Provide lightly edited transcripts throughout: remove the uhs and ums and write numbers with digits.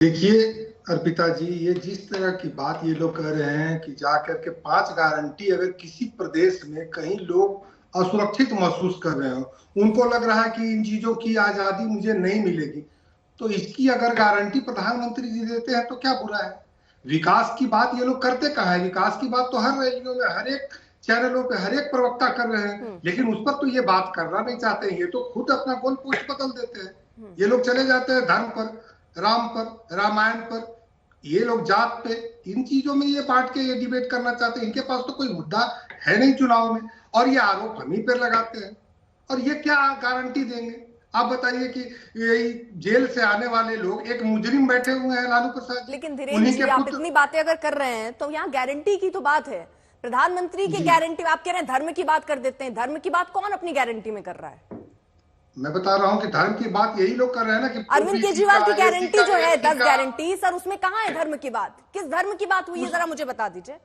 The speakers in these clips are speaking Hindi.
देखिए अर्पिता जी, ये जिस तरह की बात ये लोग कह रहे हैं कि जाकर के 5 गारंटी, अगर किसी प्रदेश में कहीं लोग असुरक्षित महसूस कर रहे हो, उनको लग रहा है कि इन चीजों की आजादी मुझे नहीं मिलेगी, तो इसकी अगर गारंटी प्रधानमंत्री जी देते हैं तो क्या बुरा है। विकास की बात ये लोग करते कहाँ है? विकास की बात तो हर रैलियों में, हर एक चैनलों पे हर एक प्रवक्ता कर रहे हैं, लेकिन उस पर तो ये बात करना नहीं चाहते हैं। ये तो खुद अपना गोल पोस्ट बदल देते हैं। ये लोग चले जाते हैं धर्म पर, राम पर, रामायण पर, ये लोग जात पे, इन चीजों में ये बांट के ये डिबेट करना चाहते हैं। इनके पास तो कोई मुद्दा है नहीं चुनाव में, और ये आरोप हम ही पर लगाते हैं। और ये क्या गारंटी देंगे? आप बताइए कि यही जेल से आने वाले लोग, एक मुजरिम बैठे हुए हैं लालू प्रसाद जी, लेकिन धीरेन्द्र उन्हीं जी, के आप पुत्र। इतनी बातें अगर कर रहे हैं तो यहाँ गारंटी की तो बात है, प्रधानमंत्री की गारंटी। आप कह रहे हैं धर्म की बात कर देते हैं, धर्म की बात कौन अपनी गारंटी में कर रहा है? मैं बता रहा हूं कि धर्म की बात यही लोग कर रहे हैं ना, कि अरविंद ओबीसी केजरीवाल का, की एससी गारंटी का, जो है एसटी 10 का, गारंटी, सर उसमें कहां है धर्म की बात? किस धर्म की बात हुई है, जरा मुझे बता दीजिए।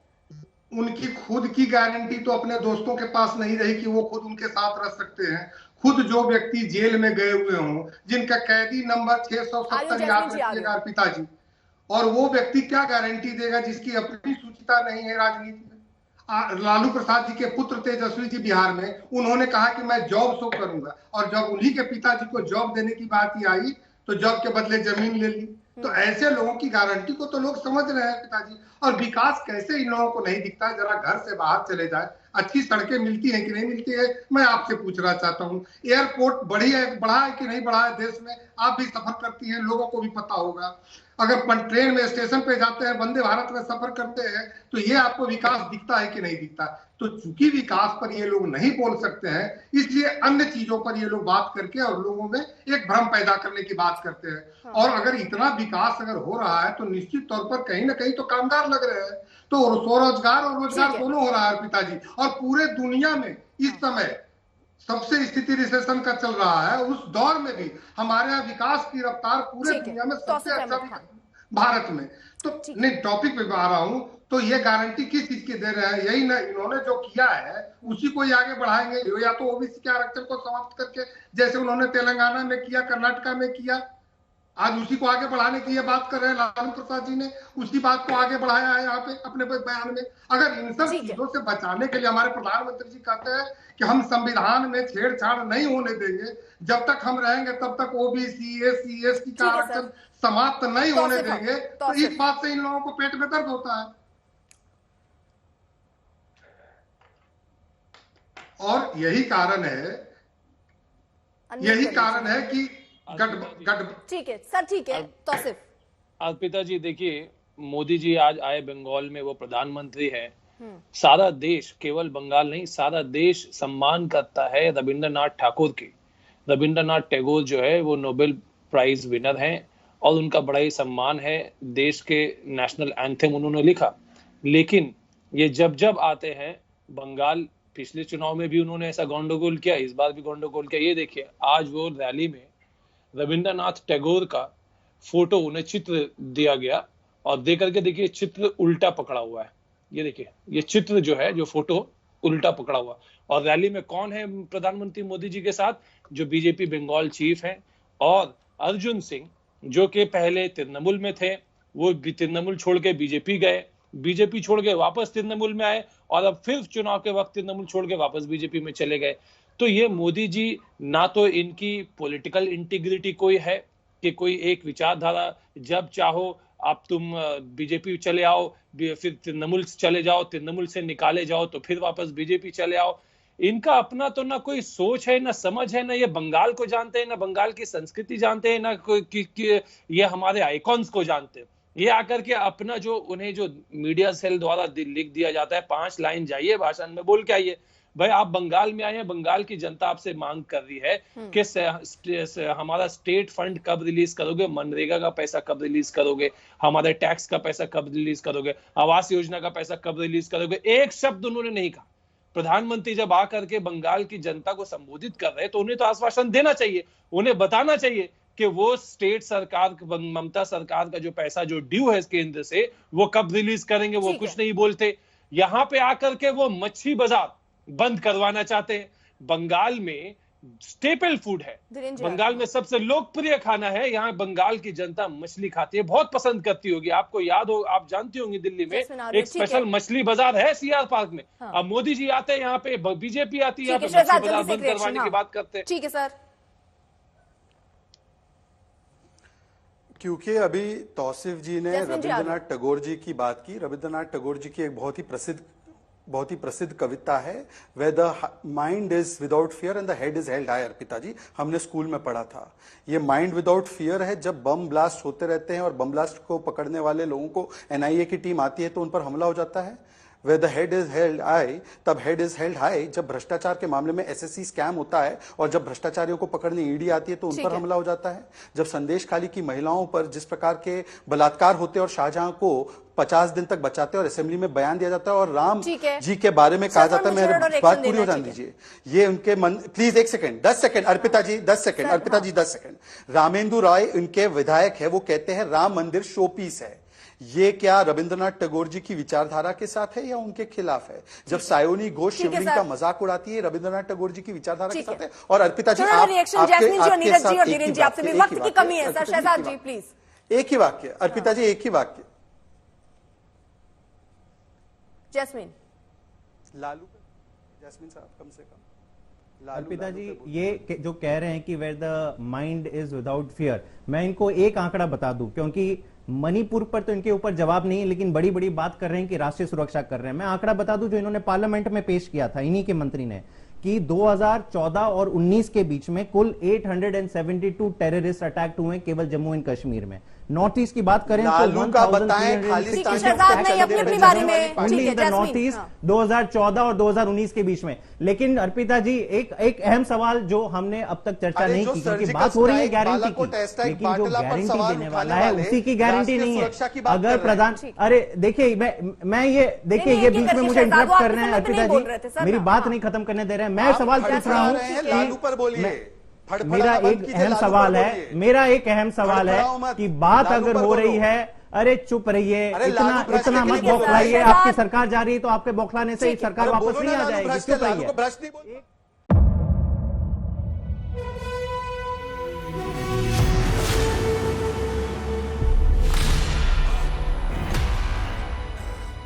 उनकी खुद की गारंटी तो अपने दोस्तों के पास नहीं रही कि वो खुद उनके साथ रह सकते हैं। खुद जो व्यक्ति जेल में गए हुए हों, जिनका कैदी नंबर 670 याद रखिएगा अर्पिता जी, और वो व्यक्ति क्या गारंटी देगा जिसकी अपनी सूचिता नहीं है राजनीति में। लालू प्रसाद जी के पुत्र तेजस्वी जी बिहार में, उन्होंने कहा कि मैं जॉब शो करूंगा, और जब उन्हीं के पिताजी को जॉब देने की बात ही आई तो जॉब के बदले जमीन ले ली। तो ऐसे लोगों की गारंटी को तो लोग समझ रहे हैं पिताजी। और विकास कैसे इन लोगों को नहीं दिखता है? जरा घर से बाहर चले जाए, अच्छी सड़कें मिलती हैं कि नहीं मिलती है, मैं आपसे पूछना चाहता हूँ। एयरपोर्ट बढ़ा है कि नहीं बढ़ा है देश में? आप भी सफर करती हैं, लोगों को भी पता होगा। अगर ट्रेन में स्टेशन पे जाते हैं, वंदे भारत में सफर करते हैं, तो ये आपको विकास दिखता है कि नहीं दिखता? तो चूंकि विकास पर ये लोग नहीं बोल सकते हैं, इसलिए अन्य चीजों पर ये लोग बात करके और लोगों में एक भ्रम पैदा करने की बात करते हैं। और अगर इतना विकास अगर हो रहा है तो निश्चित तौर पर कहीं ना कहीं तो कामगार लग रहे हैं, तो स्वरोजगार और रोजगार दोनों हो रहा है पिताजी। और पूरे दुनिया में इस समय सबसे स्थिति रिसेशन का चल रहा है, उस दौर में भी हमारे यहाँ विकास की रफ्तार पूरे दुनिया में सबसे अच्छा भारत में। तो नहीं, टॉपिक पे आ रहा हूं, तो ये गारंटी किस चीज की दे रहे हैं? यही ना, इन्होंने जो किया है उसी को ही आगे बढ़ाएंगे, या तो ओबीसी के आरक्षण को समाप्त करके, जैसे उन्होंने तेलंगाना में किया, कर्नाटका में किया, आज उसी को आगे बढ़ाने की ये बात कर रहे हैं। लालू प्रसाद जी ने उसी बात को आगे बढ़ाया है यहाँ पे अपने बयान में। अगर इन सब चीजों से बचाने के लिए हमारे प्रधानमंत्री जी कहते हैं कि हम संविधान में छेड़छाड़ नहीं होने देंगे, जब तक हम रहेंगे तब तक ओबीसी, एससी, एसटी का आरक्षण समाप्त नहीं होने देंगे, तो इस बात से इन लोगों को पेट में दर्द होता है। और यही कारण है कि ठीक है सर, ठीक है तौसीफ। अर्पिता जी देखिए, मोदी जी आज आए बंगाल में, वो प्रधानमंत्री है। सारा देश, केवल बंगाल नहीं, सारा देश सम्मान करता है रविंद्रनाथ ठाकुर की। रविंद्रनाथ टैगोर जो है वो नोबेल प्राइज विनर हैं और उनका बड़ा ही सम्मान है। देश के नेशनल एंथम उन्होंने लिखा। लेकिन ये जब जब आते हैं बंगाल, पिछले चुनाव में भी उन्होंने ऐसा गंडगोल किया, इस बार भी गंडगोल किया। ये देखिए, आज वो रैली में रविंद्रनाथ टैगोर का फोटो, उन्हें चित्र दिया गया, और दे करके देखिए चित्र उल्टा पकड़ा हुआ है। ये देखिए, ये चित्र जो है, जो फोटो उल्टा पकड़ा हुआ। और रैली में कौन है प्रधानमंत्री मोदी जी के साथ? जो बीजेपी बंगाल चीफ है, और अर्जुन सिंह, जो कि पहले तृणमूल में थे, वो तृणमूल छोड़ के बीजेपी गए, बीजेपी छोड़ के वापस तृणमूल में आए, और अब फिर चुनाव के वक्त तृणमूल छोड़ के वापस बीजेपी में चले गए। तो ये मोदी जी, ना तो इनकी पॉलिटिकल इंटीग्रिटी कोई है कि कोई एक विचारधारा, जब चाहो आप तुम बीजेपी चले आओ, फिर तृणमूल चले जाओ, तृणमूल से निकाले जाओ तो फिर वापस बीजेपी चले आओ। इनका अपना तो ना कोई सोच है, ना समझ है, ना ये बंगाल को जानते हैं, ना बंगाल की संस्कृति जानते हैं, ना कोई ये हमारे आइकॉन्स को जानते हैं। ये आकर के अपना जो उन्हें जो मीडिया सेल द्वारा लिख दिया जाता है, 5 लाइन जाइए भाषण में बोल के आइए। भाई आप बंगाल में आए हैं, बंगाल की जनता आपसे मांग कर रही है कि हमारा स्टेट फंड कब रिलीज करोगे, मनरेगा का पैसा कब रिलीज करोगे, हमारे टैक्स का पैसा कब रिलीज करोगे, आवास योजना का पैसा कब रिलीज करोगे। एक शब्द उन्होंने नहीं कहा। प्रधानमंत्री जब आकर के बंगाल की जनता को संबोधित कर रहे हैं तो उन्हें तो आश्वासन देना चाहिए, उन्हें बताना चाहिए कि वो स्टेट सरकार, ममता सरकार का जो पैसा जो ड्यू है केंद्र से, वो कब रिलीज करेंगे। वो कुछ नहीं बोलते। यहां पे आकर के वो मच्छी बाजार बंद करवाना चाहते हैं। बंगाल में स्टेपल फूड है। धीरेन्द्र जी, बंगाल में सबसे लोकप्रिय खाना है। यहाँ बंगाल की जनता मछली खाती है, बहुत पसंद करती होगी। आपको याद हो, आप जानती होंगी, दिल्ली में एक स्पेशल मछली बाजार है सीआर पार्क में। अब मोदी जी आते हैं यहाँ पे, बीजेपी आती है यहाँ पे, मछली बाजार बंद करवाने की बात करते हैं। ठीक है सर। क्योंकि अभी तौसीफ जी ने रविंद्रनाथ टैगोर जी की बात की। रविंद्रनाथ टैगोर जी की एक बहुत ही प्रसिद्ध कविता है, where the mind is without fear and the head is held high. Arpita ji, हमने स्कूल में पढ़ा था। ये माइंड विदाउट फियर है, जब बम ब्लास्ट होते रहते हैं और बम ब्लास्ट को पकड़ने वाले लोगों को एनआईए की टीम आती है तो उन पर हमला हो जाता है। Where the head is held high, तब head is held high जब भ्रष्टाचार के मामले में एसएससी स्कैम होता है और जब भ्रष्टाचारियों को पकड़ने ईडी आती है तो उन पर हमला हो जाता है। जब संदेश खाली की महिलाओं पर जिस प्रकार के बलात्कार होते हैं और शाहजहां को 50 दिन तक बचाते हैं और असेंबली में बयान दिया जाता है और राम जी के बारे में कहा जाता है, मेरी बात पूरी हो जाने दीजिए। ये उनके मन, please 1 second, 10 second Arpita ji, 10 second Arpita ji, 10 second. Ramendra Roy उनके विधायक है, वो कहते हैं राम मंदिर शोपीस है। ये क्या रविंद्रनाथ टैगोर जी की विचारधारा के साथ है या उनके खिलाफ है? जब सायोनी घोष शिवलिंग का मजाक उड़ाती है, रविंद्रनाथ टैगोर जी की विचारधारा के साथ है। और अर्पिता जी, आपसे भी वक्त की कमी है सर। शहजाद जी प्लीज एक ही वाक्य, अर्पिता जी एक ही वाक्य। जैस्मिन लालू, जैस्मिन साहब कम से कम। अर्पिता जी, ये जो कह रहे हैं कि where the mind is without fear, मैं इनको एक आंकड़ा बता दूं, क्योंकि मणिपुर पर तो इनके ऊपर जवाब नहीं है, लेकिन बड़ी बड़ी बात कर रहे हैं कि राष्ट्रीय सुरक्षा कर रहे हैं। मैं आंकड़ा बता दूं जो इन्होंने पार्लियामेंट में पेश किया था, इन्हीं के मंत्री ने, कि 2014 और 19 के बीच में कुल 872 टेररिस्ट अटैक हुए केवल जम्मू एंड कश्मीर में। नॉर्थ ईस्ट की बात करें तो 2014 और 2019 के बीच में। लेकिन अर्पिता जी, एक अहम सवाल जो हमने अब तक चर्चा नहीं की, क्योंकि बात हो रही है गारंटी की, लेकिन जो गारंटी देने वाला है उसी की गारंटी नहीं है। अगर प्रधान, अरे देखिए, मैं ये देखिए, ये बीच में मुझे इंटरप्ट कर रहे हैं अर्पिता जी, मेरी बात नहीं खत्म करने दे रहे हैं। मैं सवाल पूछ रहा हूँ, मेरा एक अहम सवाल है कि बात अगर हो रही है, अरे चुप रहिए, इतना मत बौखलाइए। आपकी सरकार जा रही है तो आपके बौखलाने से सरकार वापस नहीं आ जाएगी। चुप रहिए।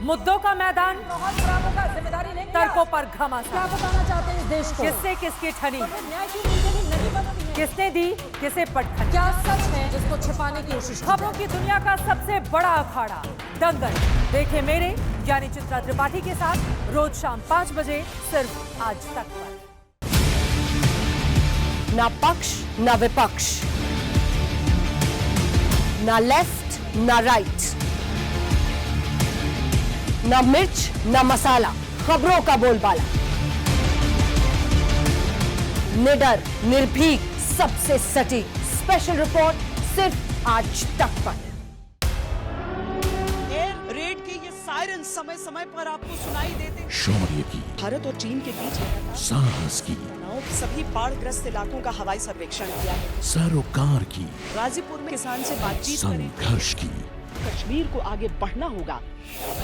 मुद्दों का मैदान, तर्कों पर घमासान। क्या बताना चाहते हैं इस देश को? किससे किसकी ठनी, किसने दी किसे पटखनी, क्या सच है जिसको छिपाने की कोशिश। खबरों की दुनिया का सबसे बड़ा अखाड़ा दंगल देखे मेरे यानी चित्रा त्रिपाठी के साथ रोज शाम 5 बजे सिर्फ आज तक पर। ना पक्ष ना विपक्ष, ना लेफ्ट ना राइट, ना मिर्च ना मसाला, खबरों का बोलबाला, निडर निर्भीक सबसे सटीक स्पेशल रिपोर्ट सिर्फ आज तक पर। एयर रेड के ये सायरन समय समय पर आपको सुनाई देते। शौर्य की, भारत और चीन के बीच साहस की, सभी बाढ़ग्रस्त इलाकों का हवाई सर्वेक्षण किया है। सरोकार की, गाजीपुर में किसान से बातचीत करें। संघर्ष की, कश्मीर को आगे बढ़ना होगा।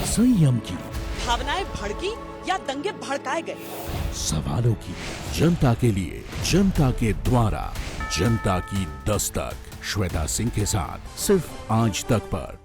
संयम की, भावनाएं भड़की या दंगे भड़काए गए। सवालों की, जनता के लिए, जनता के द्वारा, जनता की दस्तक। श्वेता सिंह के साथ सिर्फ आज तक पर।